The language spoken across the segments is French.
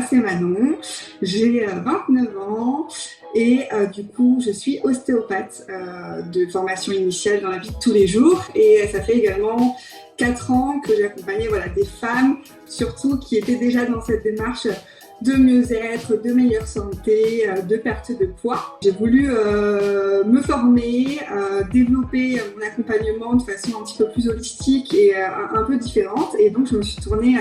moi c'est Manon, j'ai 29 ans et du coup je suis ostéopathe de formation initiale dans la vie de tous les jours et ça fait également 4 ans que j'accompagnais des femmes, surtout qui étaient déjà dans cette démarche de mieux-être, de meilleure santé, de perte de poids. J'ai voulu me former, développer mon accompagnement de façon un petit peu plus holistique et un peu différente. Et donc, je me suis tournée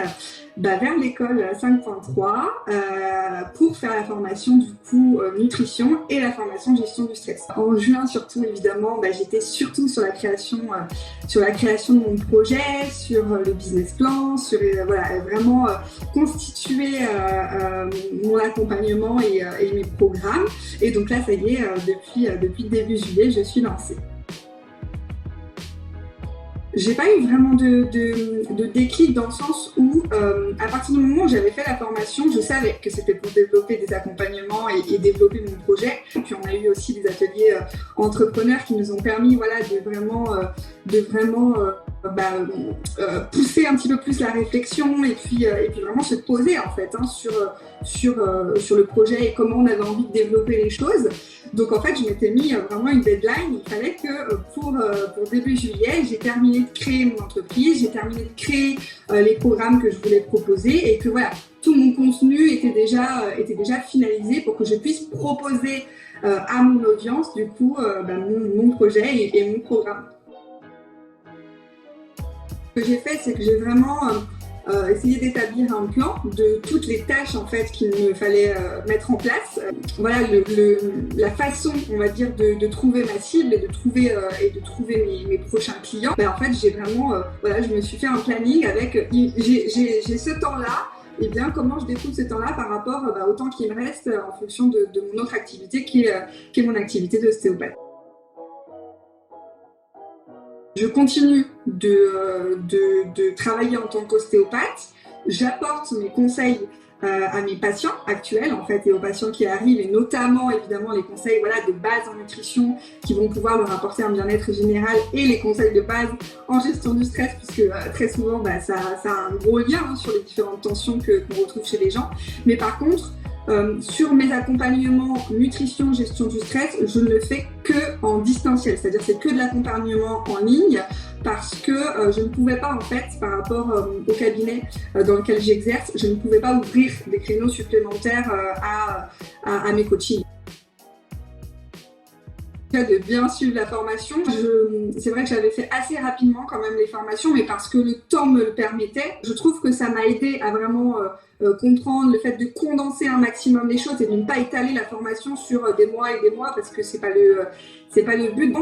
vers l'école 5.3 pour faire la formation du coup nutrition et la formation gestion du stress. En juin surtout évidemment, j'étais surtout sur la création de mon projet, sur le business plan, sur vraiment constituer mon accompagnement et mes programmes. Et donc là, ça y est, depuis début juillet, je suis lancée. J'ai pas eu vraiment de déclic dans le sens où, à partir du moment où j'avais fait la formation, je savais que c'était pour développer des accompagnements et développer mon projet. Et puis on a eu aussi des ateliers entrepreneurs qui nous ont permis de vraiment pousser un petit peu plus la réflexion et puis vraiment se poser en fait sur le projet et comment on avait envie de développer les choses. Donc en fait, je m'étais mis vraiment une deadline. Il fallait que pour début juillet, j'ai terminé de créer mon entreprise, j'ai terminé de créer les programmes que je voulais proposer et que tout mon contenu était déjà finalisé pour que je puisse proposer à mon audience du coup mon projet et mon programme. Ce que j'ai fait, c'est que j'ai vraiment essayé d'établir un plan de toutes les tâches en fait qu'il me fallait mettre en place. La façon, on va dire, de trouver ma cible et de trouver mes prochains clients. En fait, j'ai vraiment, je me suis fait un planning avec, j'ai ce temps-là. Et bien, comment je découpe ce temps-là par rapport au temps qui me reste en fonction de mon autre activité qui est mon activité d'ostéopathe. Je continue de travailler en tant qu'ostéopathe. J'apporte mes conseils à mes patients actuels en fait et aux patients qui arrivent et notamment évidemment les conseils de base en nutrition qui vont pouvoir leur apporter un bien-être général et les conseils de base en gestion du stress puisque très souvent ça a un gros lien sur les différentes tensions qu'on retrouve chez les gens. Mais par contre, sur mes accompagnements nutrition, gestion du stress, je ne le fais que en distanciel, c'est-à-dire c'est que de l'accompagnement en ligne parce que je ne pouvais pas en fait par rapport au cabinet dans lequel j'exerce, je ne pouvais pas ouvrir des créneaux supplémentaires à mes coachings. De bien suivre la formation. C'est vrai que j'avais fait assez rapidement quand même les formations, mais parce que le temps me le permettait. Je trouve que ça m'a aidé à vraiment comprendre le fait de condenser un maximum les choses et de ne pas étaler la formation sur des mois et des mois parce que c'est pas le but.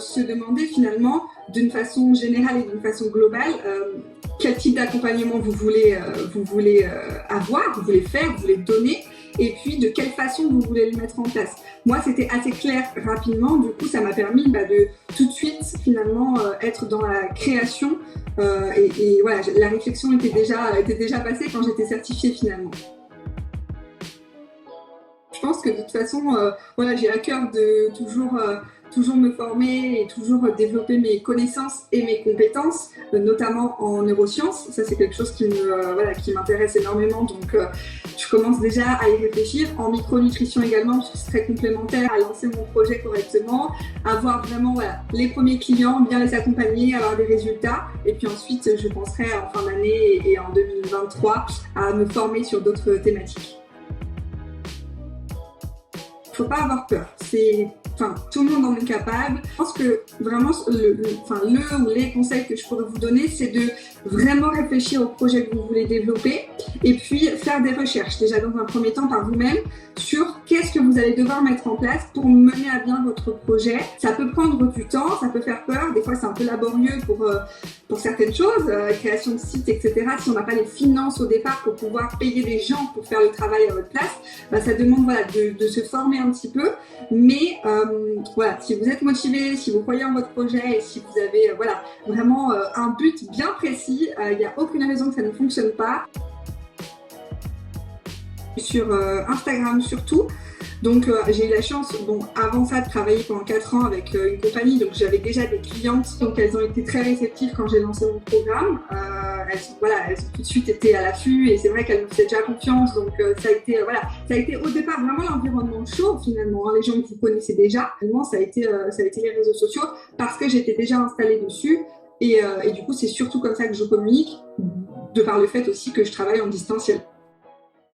Se demander finalement d'une façon générale et d'une façon globale quel type d'accompagnement vous voulez avoir, vous voulez faire, vous voulez donner. Et puis de quelle façon vous voulez le mettre en place. Moi, c'était assez clair rapidement, du coup, ça m'a permis de tout de suite, finalement, être dans la création la réflexion était déjà passée quand j'étais certifiée, finalement. Je pense que de toute façon, j'ai à cœur de toujours me former et toujours développer mes connaissances et mes compétences, notamment en neurosciences. Ça, c'est quelque chose qui m'intéresse énormément. Donc, je commence déjà à y réfléchir. En micronutrition également, parce que c'est très complémentaire, à lancer mon projet correctement, avoir vraiment les premiers clients, bien les accompagner, avoir des résultats. Et puis ensuite, je penserai en fin d'année et en 2023 à me former sur d'autres thématiques. Faut pas avoir peur. Tout le monde en est capable. Je pense que vraiment, ou les conseils que je pourrais vous donner, c'est de vraiment réfléchir au projet que vous voulez développer et puis faire des recherches, déjà dans un premier temps par vous-même, sur qu'est-ce que vous allez devoir mettre en place pour mener à bien votre projet. Ça peut prendre du temps, ça peut faire peur, des fois c'est un peu laborieux pour certaines choses, création de sites, etc. Si on n'a pas les finances au départ pour pouvoir payer des gens pour faire le travail à votre place, ça demande de se former un petit peu. Mais si vous êtes motivé, si vous croyez en votre projet et si vous avez vraiment un but bien précis, il n'y a aucune raison que ça ne fonctionne pas. Sur Instagram surtout, Donc j'ai eu la chance, bon, avant ça, de travailler pendant 4 ans avec une compagnie, donc j'avais déjà des clientes, donc elles ont été très réceptives quand j'ai lancé mon programme. Elles ont tout de suite été à l'affût et c'est vrai qu'elles me faisaient déjà confiance, donc ça a été au départ vraiment l'environnement chaud finalement, hein, les gens que vous connaissez déjà. Finalement, ça a été les réseaux sociaux parce que j'étais déjà installée dessus et du coup c'est surtout comme ça que je communique, de par le fait aussi que je travaille en distanciel.